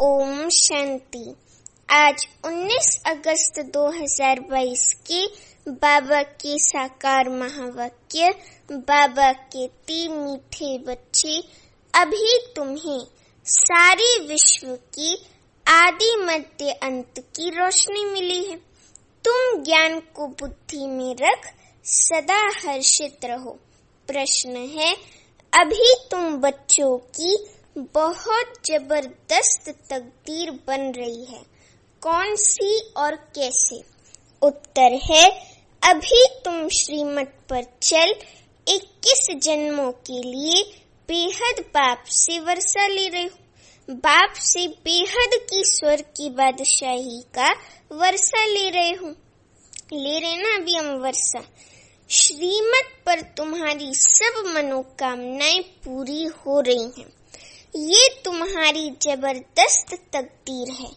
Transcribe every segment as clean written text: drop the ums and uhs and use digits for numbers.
ओम शांति। आज 19 अगस्त 2022 के बाबा के साकार महावाक्य। बाबा के 3 मीठे बच्चे, अभी तुम्हें सारे विश्व की आदि मध्य अंत की रोशनी मिली है। तुम ज्ञान को बुद्धि में रख सदा हर्षित रहो। प्रश्न है, अभी तुम बच्चों की बहुत जबरदस्त तकदीर बन रही है, कौन सी और कैसे? उत्तर है, अभी तुम श्रीमत पर चल 21 जन्मों के लिए बेहद बाप से वर्षा ले रहे हो। बाप से बेहद की स्वर्ग की बादशाही का वर्षा ले रहे ना अभी हम वर्षा। श्रीमत पर तुम्हारी सब मनोकामनाएं पूरी हो रही हैं। ये तुम्हारी जबरदस्त तकदीर है।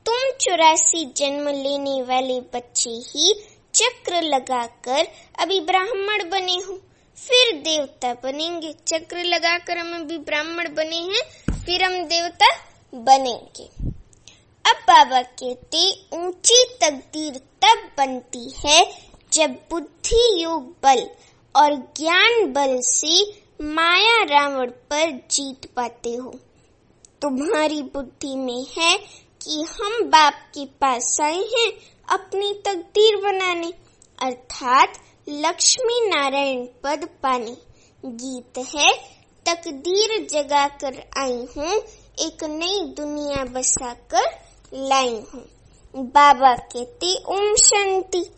तुम 84 जन्म लेने वाले बच्चे ही चक्र लगाकर अभी ब्राह्मण बने हो, फिर देवता बनेंगे। चक्र लगाकर हम अभी ब्राह्मण बने हैं, फिर हम देवता बनेंगे। अब बाबा कहते, ऊंची तकदीर तब बनती है जब बुद्धि योग बल और ज्ञान बल से माया रावण पर जीत पाते हो। तुम्हारी बुद्धि में है कि हम बाप के पास आए हैं अपनी तकदीर बनाने, अर्थात लक्ष्मी नारायण पद पाने। गीत है, तकदीर जगा कर आई हूँ, एक नई दुनिया बसा कर लाई हूँ। बाबा कहते, ओम शांति।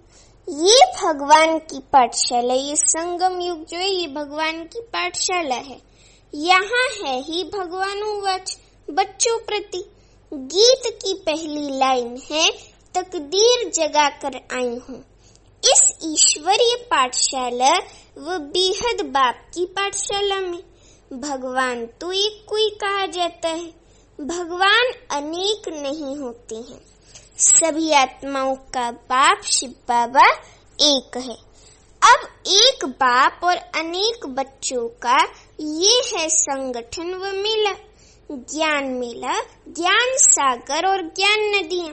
ये भगवान की पाठशाला, ये संगम युग जो है ये भगवान की पाठशाला है। यहाँ है ही भगवानुवाच बच्चों प्रति। गीत की पहली लाइन है, तकदीर जगा कर आई हूँ। इस ईश्वरीय पाठशाला व बेहद बाप की पाठशाला में भगवान तो एक कोई कहा जाता है। भगवान अनेक नहीं होते हैं। सभी आत्माओं का बाप शिव बाबा एक है। अब एक बाप और अनेक बच्चों का ये है संगठन व मेला, ज्ञान मेला, ज्ञान सागर और ज्ञान नदियाँ।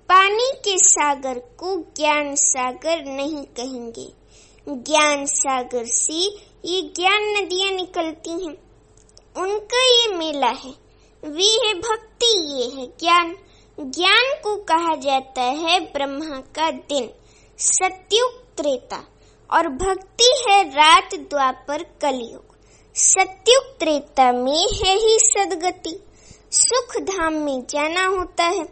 पानी के सागर को ज्ञान सागर नहीं कहेंगे। ज्ञान सागर से ये ज्ञान नदियाँ निकलती हैं, उनका ये मेला है। वे है भक्ति, ये है ज्ञान। ज्ञान को कहा जाता है ब्रह्मा का दिन, सतयुग त्रेता, और भक्ति है रात द्वापर कलयुग। सतयुग त्रेता में है ही सदगति, सुख धाम में जाना होता है।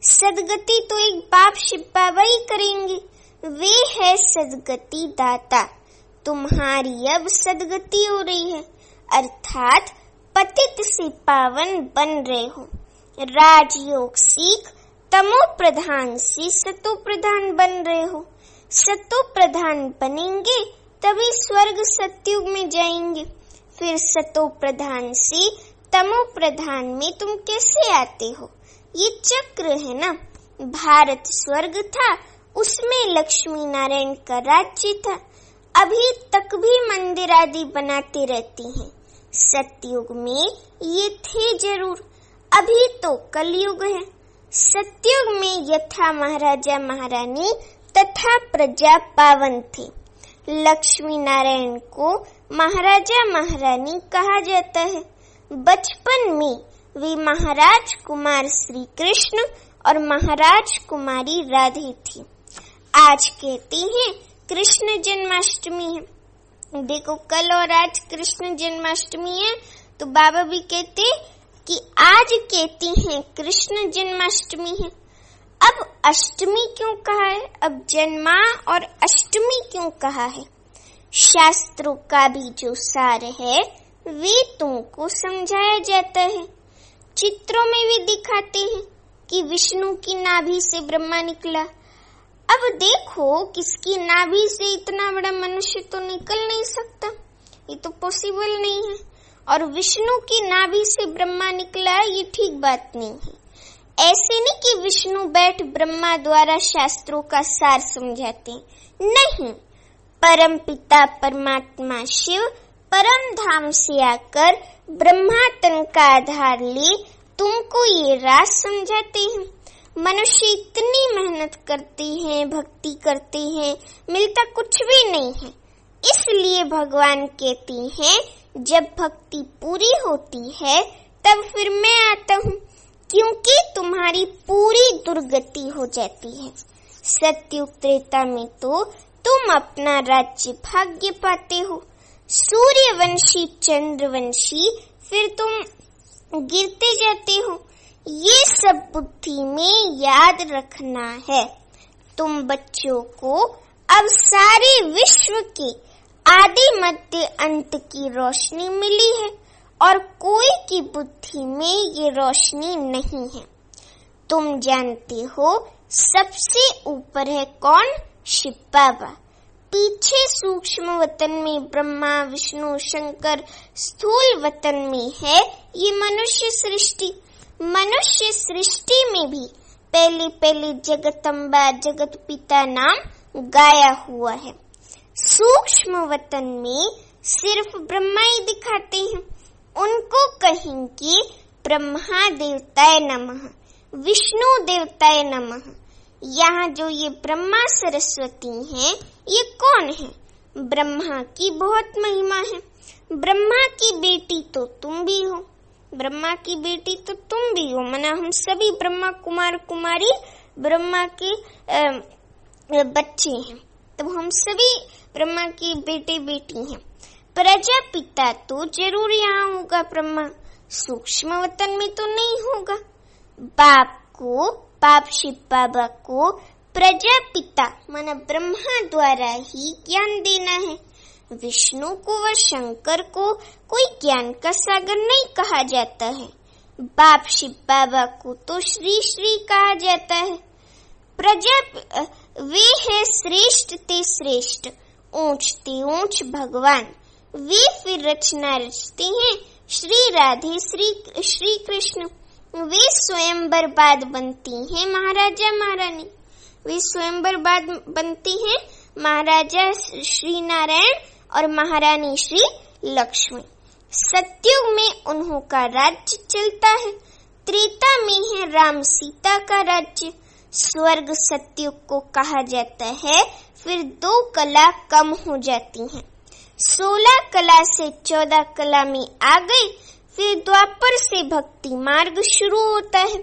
सदगति तो एक बाप शिव बाबा ही करेंगे, वे है सदगति दाता। तुम्हारी अब सदगति हो रही है, अर्थात पतित से पावन बन रहे हो। राजयोग सीख तमो प्रधान से सतो प्रधान बन रहे हो। सतो प्रधान बनेंगे तभी स्वर्ग सतयुग में जाएंगे। फिर सतो प्रधान से तमो प्रधान में तुम कैसे आते हो? ये चक्र है ना। भारत स्वर्ग था, उसमें लक्ष्मी नारायण का राज्य था। अभी तक भी मंदिर आदि बनाते रहती हैं। सतयुग में ये थे जरूर, अभी तो कलयुग है। सतयुग में यथा महाराजा महारानी तथा प्रजा पावन थे। लक्ष्मी नारायण को महाराजा महारानी कहा जाता है। बचपन में वे महाराज कुमार श्री कृष्ण और महाराज कुमारी राधे थी। आज कहती हैं कृष्ण जन्माष्टमी है। देखो, कल और आज कृष्ण जन्माष्टमी है, तो बाबा भी कहते कि आज कहती हैं कृष्ण जन्माष्टमी है। अब अष्टमी क्यों कहा है? अब जन्मा और अष्टमी क्यों कहा है? शास्त्रों का भी जो सार है वे तुमको समझाया जाता है। चित्रों में भी दिखाते हैं कि विष्णु की नाभि से ब्रह्मा निकला। अब देखो, किसकी नाभि से इतना बड़ा मनुष्य तो निकल नहीं सकता, ये तो पॉसिबल नहीं है। और विष्णु की नाभि से ब्रह्मा निकला, ये ठीक बात नहीं है। ऐसे नहीं कि विष्णु बैठ ब्रह्मा द्वारा शास्त्रों का सार समझाते हैं, नहीं। परम पिता परमात्मा शिव परम धाम से आकर ब्रह्मा तन का आधार ले तुमको ये राज समझाते हैं। मनुष्य इतनी मेहनत करते हैं, भक्ति करते हैं, मिलता कुछ भी नहीं है। इसलिए भगवान कहते हैं जब भक्ति पूरी होती है तब फिर मैं आता हूँ, क्योंकि तुम्हारी पूरी दुर्गति हो जाती है। सत्युग त्रेता में तो तुम अपना राज्य भाग्य पाते हो। सूर्यवंशी चंद्रवंशी फिर तुम गिरते जाते हो। ये सब बुद्धि में याद रखना है। तुम बच्चों को अब सारे विश्व के आदि मध्य अंत की रोशनी मिली है और कोई की बुद्धि में ये रोशनी नहीं है। तुम जानते हो सबसे ऊपर है कौन? शिव बाबा। पीछे सूक्ष्म वतन में ब्रह्मा विष्णु शंकर, स्थूल वतन में है ये मनुष्य सृष्टि। मनुष्य सृष्टि में भी पहले पहले जगदम्बा जगत पिता नाम गाया हुआ है। सूक्ष्म वतन में सिर्फ ब्रह्मा ही दिखाते हैं। उनको कहेंगे ब्रह्मा देवताय नमः, विष्णु देवताय नमः। यहाँ जो ये ब्रह्मा सरस्वती हैं, ये कौन है? ब्रह्मा की बहुत महिमा है। ब्रह्मा की बेटी तो तुम भी हो, ब्रह्मा की बेटी तो तुम भी हो, माना हम सभी ब्रह्मा कुमार कुमारी ब्रह्मा के बच्चे हैं, तो हम सभी ब्रह्मा की बेटे बेटी हैं। प्रजापिता तो जरूर यहाँ होगा ब्रह्मा, सूक्ष्म वतन में तो नहीं होगा। बाप शिव बाबा को प्रजापिता माना ब्रह्मा द्वारा ही ज्ञान देना है। विष्णु को व शंकर को कोई ज्ञान का सागर नहीं कहा जाता है। बाप शिव बाबा को तो श्री श्री कहा जाता है। वे है श्रेष्ठ ते श्रेष्ठ, ऊंच ते ऊंच भगवान। वे फिर रचना रचते हैं श्री राधे श्री कृष्ण। वे स्वयंवर बाद बनती हैं महाराजा महारानी। वे स्वयंवर बाद बनती हैं महाराजा श्री नारायण और महारानी श्री लक्ष्मी। सत्युग में उन्हों का राज्य चलता है। त्रेता में है राम सीता का राज्य। स्वर्ग सत्युग को कहा जाता है। फिर 2 कला कम हो जाती हैं। 16 कला से 14 कला में आ गई। फिर द्वापर से भक्ति मार्ग शुरू होता है।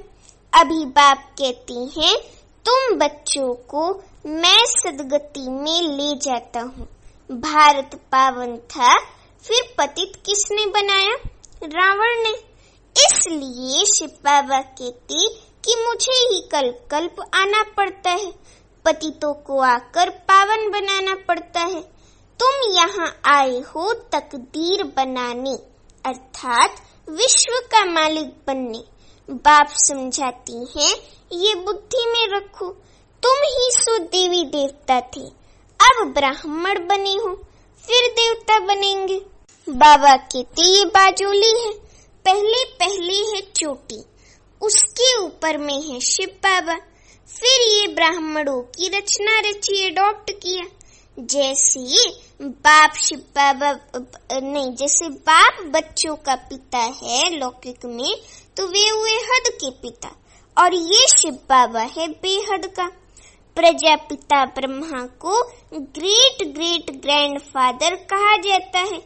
अभी बाप कहती हैं तुम बच्चों को मैं सदगति में ले जाता हूँ। भारत पावन था, फिर पतित किसने बनाया? रावण ने। इसलिए शिव बाबा कहते कि मुझे ही कल्प कल्प आना पड़ता है, पतितों को आकर पावन बनाना पड़ता है। तुम यहाँ आए हो तकदीर बनाने, अर्थात विश्व का मालिक बनने। बाप समझाती हैं ये बुद्धि में रखो, तुम ही सो देवी देवता थे, अब ब्राह्मण बने हो, फिर देवता बनेंगे। बाबा कहते ये बाजोली है, पहले पहले है चोटी, उसके ऊपर में है शिव बाबा। फिर ये ब्राह्मणों की रचना रची, अडॉप्ट किया। जैसे बाप शिव बाबा नहीं, जैसे बाप बच्चों का पिता है लौकिक में, तो वे हुए हद के पिता, और ये शिव बाबा है बेहद का। प्रजापिता ब्रह्मा को ग्रेट ग्रेट ग्रैंडफादर कहा जाता है।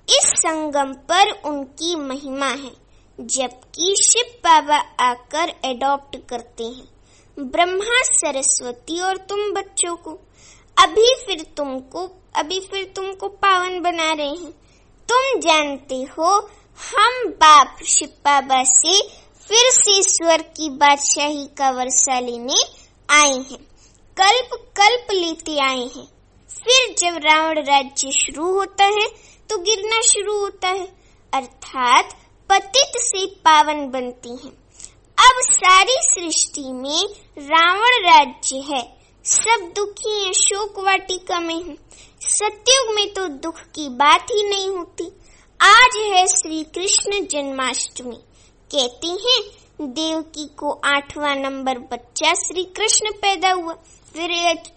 इस संगम पर उनकी महिमा है, जबकि शिव बाबा आकर एडॉप्ट करते हैं ब्रह्मा सरस्वती और तुम बच्चों को। अभी फिर तुमको पावन बना रहे हैं। तुम जानते हो हम बाप शिव बाबा से फिर से स्वर्ग की बादशाही का वर्षा लेने आए हैं, कल्प कल्प लेते आए हैं। फिर जब रावण राज्य शुरू होता है तो गिरना शुरू होता है, अर्थात पतित से पावन बनती हैं। अब सारी सृष्टि में रावण राज्य है, सब दुखी हैं, शोक वाटिका में हैं। सत्युग में तो दुख की बात ही नहीं होती। आज है श्री कृष्ण जन्माष्टमी। कहती हैं देवकी को 8वां नंबर बच्चा श्री कृष्ण पैदा हुआ, फिर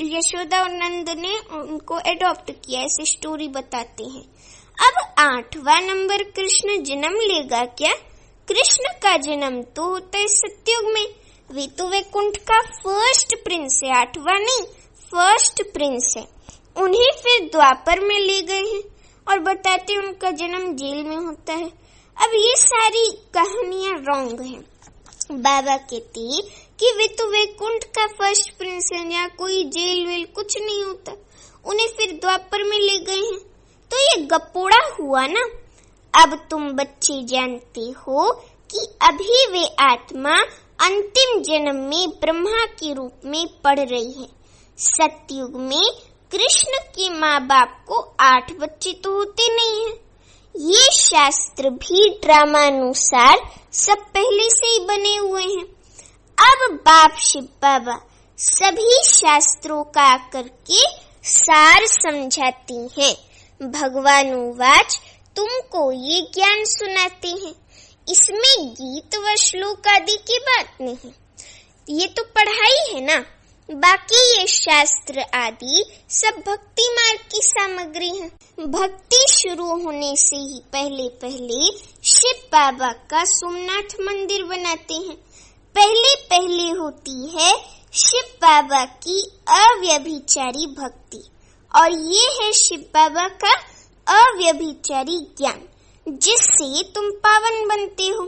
यशोदा और नंद ने उनको एडॉप्ट किया, ऐसे स्टोरी बताते हैं। अब 8वां नंबर कृष्ण जन्म लेगा क्या? कृष्ण का जन्म तो होता है सतयुग में। वे तो वैकुंठ का फर्स्ट प्रिंस है, 8वां नहीं, फर्स्ट प्रिंस है। उन्हें फिर द्वापर में ले गए हैं और बताते हैं उनका जन्म जेल में होता है। अब ये सारी कहानियां रॉन्ग हैं। बाबा कहते हैं कि वे तो वैकुंठ का फर्स्ट प्रिंस है, यहाँ कोई जेल वेल कुछ नहीं होता। उन्हें फिर द्वापर में ले गए हैं, तो ये गपोड़ा हुआ ना। अब तुम बच्चे जानते हो कि अभी वे आत्मा अंतिम जन्म में ब्रह्मा के रूप में पढ़ रही है। सतयुग में कृष्ण के माँ बाप को 8 बच्चे तो होते नहीं हैं। ये शास्त्र भी ड्रामानुसार सब पहले से ही बने हुए हैं। अब बाप शिव बाबा सभी शास्त्रों का आकर के सार समझाती हैं। भगवानुवाच तुमको ये ज्ञान सुनाते हैं। इसमें गीत व श्लोक आदि की बात नहीं, ये तो पढ़ाई है ना। बाकी ये शास्त्र आदि सब भक्ति मार्ग की सामग्री है। भक्ति शुरू होने से ही पहले पहले शिव बाबा का सोमनाथ मंदिर बनाते हैं। पहले होती है शिव बाबा की अव्यभिचारी भक्ति, और ये है शिव बाबा का अव्यभिचारी ज्ञान, जिससे तुम पावन बनते हो।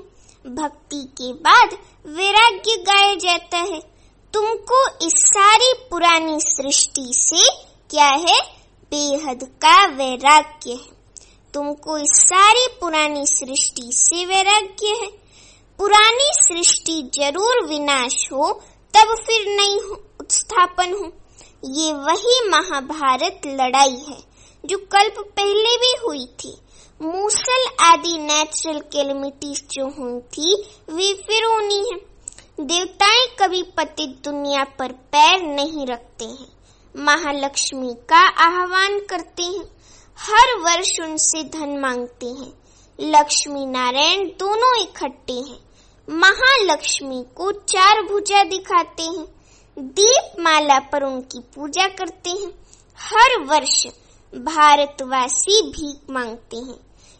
भक्ति के बाद वैराग्य गाया जाता है। तुमको इस सारी पुरानी सृष्टि से क्या है? बेहद का वैराग्य है। तुमको इस सारी पुरानी सृष्टि से वैराग्य है। पुरानी सृष्टि जरूर विनाश हो, तब फिर नई उत्स्थापन हो। ये वही महाभारत लड़ाई है जो कल्प पहले भी हुई थी। मूसल आदि नेचुरल कैलेमिटीज जो हुई थी वे फिर होनी है। देवताएं कभी पतित दुनिया पर पैर नहीं रखते हैं। महालक्ष्मी का आह्वान करते हैं। हर वर्ष उनसे धन मांगते हैं। लक्ष्मी नारायण दोनों इकट्ठे हैं। महालक्ष्मी को 4 भुजा दिखाते हैं। दीपमाला पर उनकी पूजा करते हैं। हर वर्ष भारतवासी भीख मांगते हैं।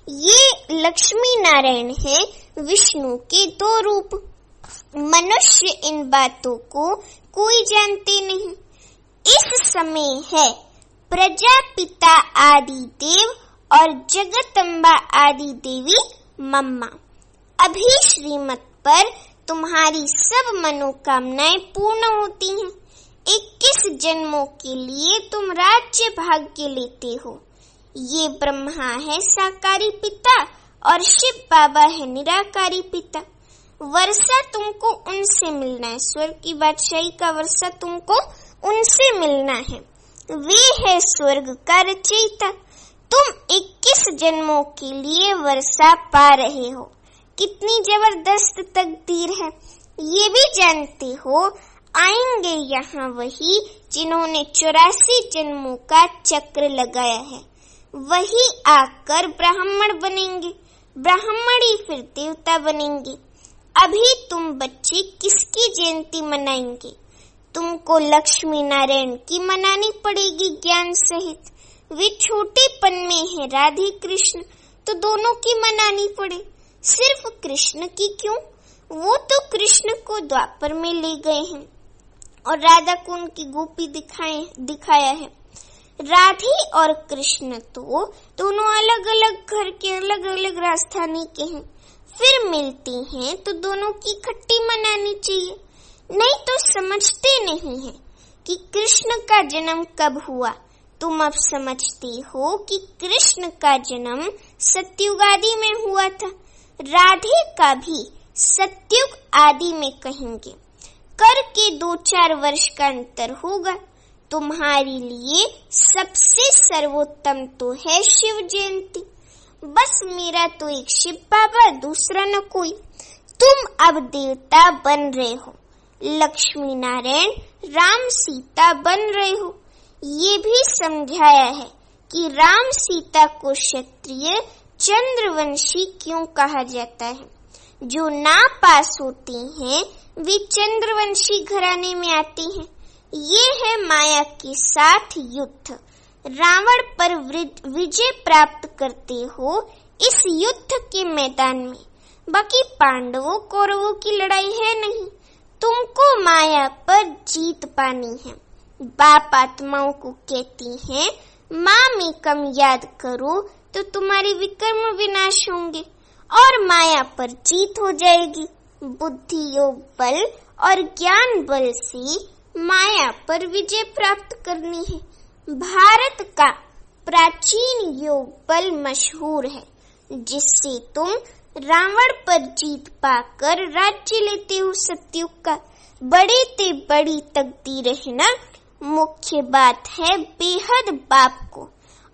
ये लक्ष्मी नारायण है विष्णु के 2 रूप। मनुष्य इन बातों को कोई जानते नहीं। इस समय है प्रजापिता आदि देव और जगदम्बा आदि देवी मम्मा। अभी श्रीमत पर तुम्हारी सब मनोकामनाएं पूर्ण होती हैं। 21 जन्मों के लिए तुम राज्य भाग्य लेते हो। ये ब्रह्मा है साकारी पिता और शिव बाबा है निराकारी पिता। वर्षा तुमको उनसे मिलना है। स्वर्ग की बादशाही का वर्षा तुमको उनसे मिलना है। वे है स्वर्ग का रचयिता। तुम 21 जन्मों के लिए वर्षा पा रहे हो। कितनी जबरदस्त तकदीर है। ये भी जानते हो आएंगे यहाँ वही जिन्होंने 84 जन्मों का चक्र लगाया है। वही आकर ब्राह्मण बनेंगे। ब्राह्मण ही फिर देवता बनेंगे। अभी तुम बच्चे किसकी जयंती मनाएंगे? तुमको लक्ष्मी नारायण की मनानी पड़ेगी ज्ञान सहित। वे छोटेपन में है राधे कृष्ण, तो दोनों की मनानी पड़े। सिर्फ कृष्ण की क्यों? वो तो कृष्ण को द्वापर में ले गए हैं और राधा को उनकी गोपी दिखाया है। राधे और कृष्ण तो दोनों अलग अलग घर के, अलग अलग राजधानी के हैं। फिर मिलते हैं तो दोनों की इकट्ठी मनानी चाहिए। नहीं तो समझते नहीं है कि कृष्ण का जन्म कब हुआ। तुम अब समझते हो कि कृष्ण का जन्म सतयुग आदि में हुआ था। राधे का भी सतयुग आदि में कहेंगे। कर के 2-4 वर्ष का अंतर होगा। तुम्हारे लिए सबसे सर्वोत्तम तो है शिव जयंती। बस मेरा तो एक शिव बाबा, दूसरा न कोई। तुम अब देवता बन रहे हो। लक्ष्मी नारायण राम सीता बन रहे हो। ये भी समझाया है कि राम सीता को क्षत्रिय चंद्रवंशी क्यों कहा जाता है। जो ना पास होते हैं वे चंद्रवंशी घराने में आते हैं। ये है माया के साथ युद्ध। रावण पर विजय प्राप्त करते हो। इस युद्ध के मैदान में बाकी पांडवों कौरवों की लड़ाई है नहीं, तुमको माया पर जीत पानी है। बाप आत्माओं को कहती हैं, माँ में कम याद करो तो तुम्हारे विकर्म विनाश होंगे और माया पर जीत हो जाएगी। बुद्धि योग बल और ज्ञान बल से माया पर विजय प्राप्त करनी है। भारत का प्राचीन योग बल मशहूर है, जिससे तुम रावण पर जीत पाकर राज्य लेते हो सतयुग का। बड़े ते बड़ी तकदीर है ना। मुख्य बात है बेहद बाप को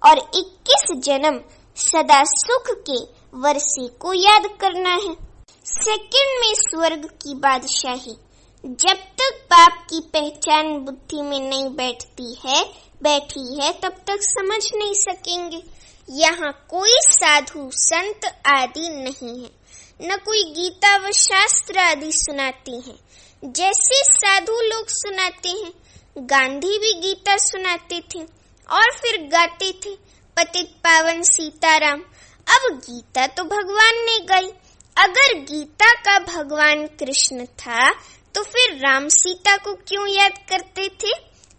और 21 जन्म सदा सुख के वर्षे को याद करना है। सेकंड में स्वर्ग की बादशाही। जब तक बाप की पहचान बुद्धि में नहीं बैठी है तब तक समझ नहीं सकेंगे। यहाँ कोई साधु संत आदि नहीं है, न कोई गीता व शास्त्र आदि सुनाते हैं जैसे साधु लोग सुनाते हैं। गांधी भी गीता सुनाते थे और फिर गाते थे, पतित पावन सीताराम। अब गीता तो भगवान ने गाई। अगर गीता का भगवान कृष्ण था तो फिर राम सीता को क्यों याद करते थे?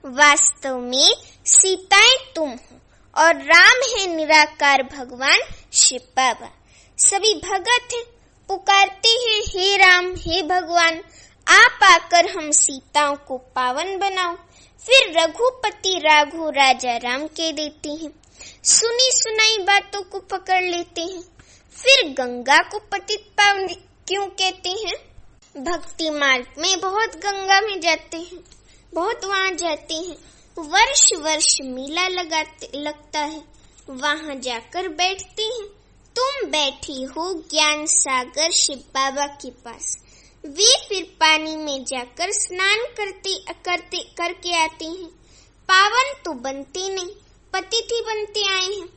वास्तव में सीताएं तुम हो और राम है निराकार भगवान शिव बाबा। सभी भगत हैं, पुकारते हैं हे राम हे भगवान, आप आकर हम सीताओं को पावन बनाओ। फिर रघुपति राघव राजा राम कह देते हैं, सुनी सुनाई बातों को पकड़ लेते हैं। फिर गंगा को पतित पावन क्यों कहते हैं? भक्ति मार्ग में बहुत गंगा में जाते हैं, बहुत वहाँ जाते हैं। वर्ष वर्ष मेला लगता है, वहाँ जाकर बैठते हैं। तुम बैठी हो ज्ञान सागर शिव बाबा के पास। वे फिर पानी में जाकर स्नान करके आते हैं। पावन तो बनते नहीं, पतित ही बनते आए हैं।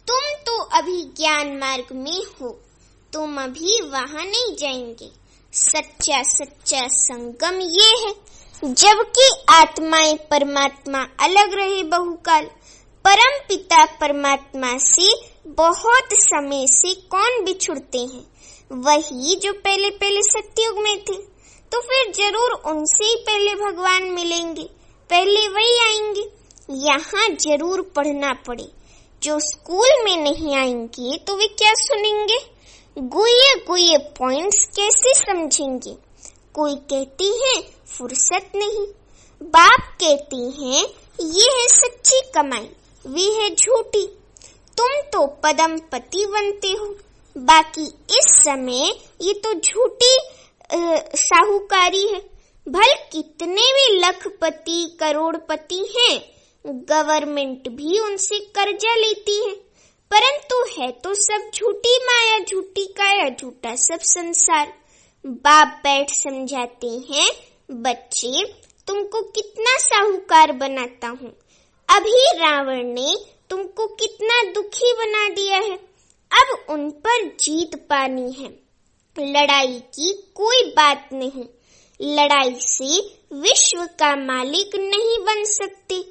तुम तो अभी ज्ञान मार्ग में हो, तुम अभी वहाँ नहीं जाएंगे। सच्चा संगम ये है। जबकि आत्माएं परमात्मा अलग रहे बहुकाल, परम पिता परमात्मा से बहुत समय से कौन बिछुड़ते हैं? वही जो पहले सतयुग में थे। तो फिर जरूर उनसे ही पहले भगवान मिलेंगे, पहले वही आएंगे। यहाँ जरूर पढ़ना पड़े। जो स्कूल में नहीं आएंगे तो वे क्या सुनेंगे? गुये पॉइंट्स कैसे समझेंगे? कोई कहती है फुर्सत नहीं, बाप कहती हैं ये है सच्ची कमाई, वे है झूठी। तुम तो पदम पति बनते हो, बाकी इस समय ये तो झूठी साहूकारी है। भल कितने भी लखपति करोड़पति हैं, गवर्नमेंट भी उनसे कर्जा लेती है, परंतु है तो सब झूठी माया, झूठी काया, झूठा सब संसार। बाप बैठ समझाते हैं, बच्चे तुमको कितना साहूकार बनाता हूँ। अभी रावण ने तुमको कितना दुखी बना दिया है, अब उन पर जीत पानी है। लड़ाई की कोई बात नहीं, लड़ाई से विश्व का मालिक नहीं बन सकते।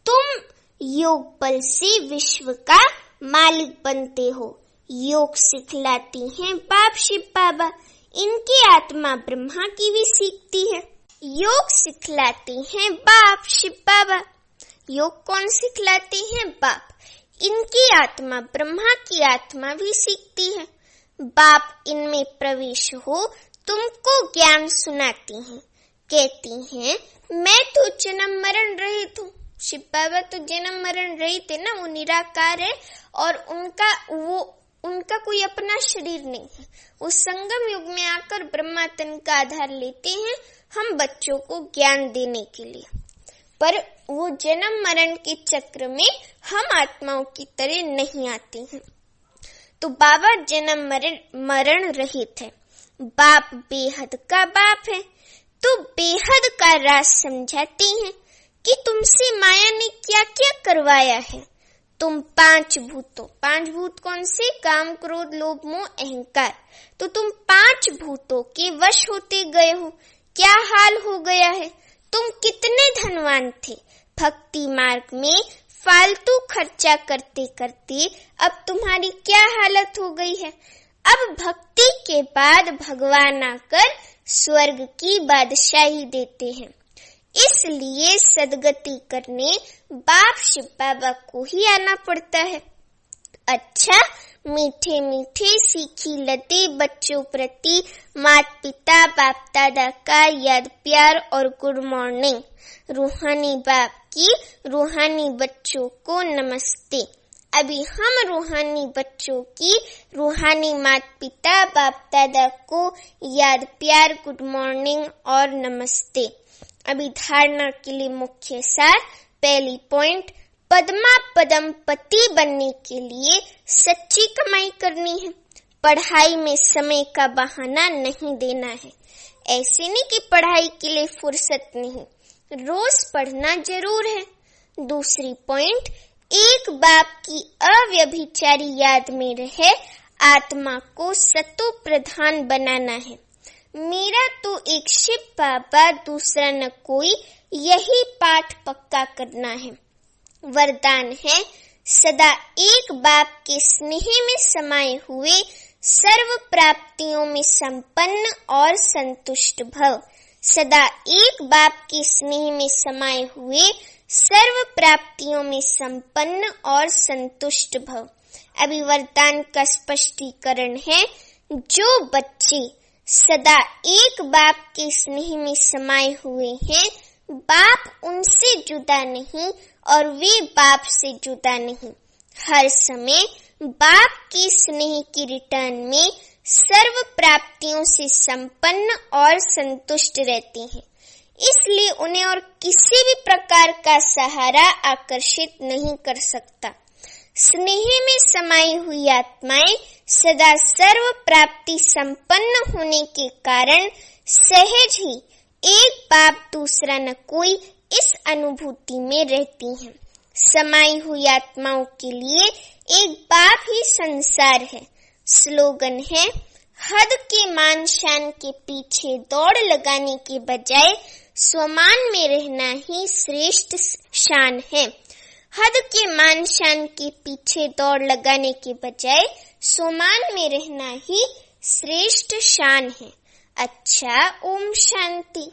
तुम योग बल से विश्व का मालिक बनते हो। योग सिखलाती हैं बाप शिव बाबा, इनकी आत्मा ब्रह्मा की भी सीखती है। योग सिखलाते हैं बाप शिव बाबा। योग कौन सिखलाते हैं? बाप। इनकी आत्मा ब्रह्मा की आत्मा भी सीखती है। बाप इनमें प्रवेश हो तुमको ज्ञान सुनाती हैं, कहती हैं मैं तो जन्म मरण रहित हूँ। शिव बाबा तो जन्म मरण रहित है ना, वो निराकार है और उनका कोई अपना शरीर नहीं है। वो संगम युग में आकर ब्रह्मा तन का आधार लेते हैं हम बच्चों को ज्ञान देने के लिए, पर वो जन्म मरण के चक्र में हम आत्माओं की तरह नहीं आते हैं। तो बाबा जन्म मरण रहित है। बाप बेहद का बाप है, तो बेहद का राज समझाते हैं कि तुमसे माया ने क्या क्या करवाया है। तुम पांच भूत कौन से? काम क्रोध लोभ मोह अहंकार। तो तुम 5 भूतों के वश होते गए हो। क्या हाल हो गया है? तुम कितने धनवान थे, भक्ति मार्ग में फालतू खर्चा करते करते अब तुम्हारी क्या हालत हो गई है। अब भक्ति के बाद भगवान आकर स्वर्ग की बादशाही देते हैं, इसलिए सदगति करने बाप शिव बाबा को ही आना पड़ता है। अच्छा, मीठे मीठे सीखी लते बच्चों प्रति माता पिता बाप दादा का याद प्यार और गुड मॉर्निंग। रूहानी बाप की रूहानी बच्चों को नमस्ते। अभी हम रूहानी बच्चों की रूहानी माता पिता बाप दादा को याद प्यार गुड मॉर्निंग और नमस्ते। अभी धारणा के लिए मुख्य सार। पहली पॉइंट, पद्मा पदम पति बनने के लिए सच्ची कमाई करनी है। पढ़ाई में समय का बहाना नहीं देना है। ऐसे नहीं कि पढ़ाई के लिए फुर्सत नहीं, रोज पढ़ना जरूर है। दूसरी पॉइंट, एक बाप की अव्यभिचारी याद में रहे आत्मा को सतो प्रधान बनाना है। मेरा तो एक शिव बाबा दूसरा न कोई, यही पाठ पक्का करना है। वरदान है, सदा एक बाप के स्नेह में समाये हुए सर्व प्राप्तियों में संपन्न और संतुष्ट भव। सदा एक बाप के स्नेह में समाये हुए सर्व प्राप्तियों में संपन्न और संतुष्ट भव। अभी वरदान का स्पष्टीकरण है, जो बच्चे सदा एक बाप के स्नेह में समाये हुए हैं, बाप उनसे जुदा नहीं और वे बाप से जुदा नहीं। हर समय बाप के स्नेह की रिटर्न में सर्व प्राप्तियों से संपन्न और संतुष्ट रहते हैं, इसलिए उन्हें और किसी भी प्रकार का सहारा आकर्षित नहीं कर सकता। स्नेह में समाई हुई आत्माएं सदा सर्व प्राप्ति संपन्न होने के कारण सहज ही एक बाप दूसरा न कोई इस अनुभूति में रहती हैं। समाई हुई आत्माओं के लिए एक बाप ही संसार है। स्लोगन है, हद के मान शान के पीछे दौड़ लगाने के बजाय स्वमान में रहना ही श्रेष्ठ शान है। हद के मान शान के पीछे दौड़ लगाने के बजाय स्वमान में रहना ही श्रेष्ठ शान है। अच्छा, ओम शांति।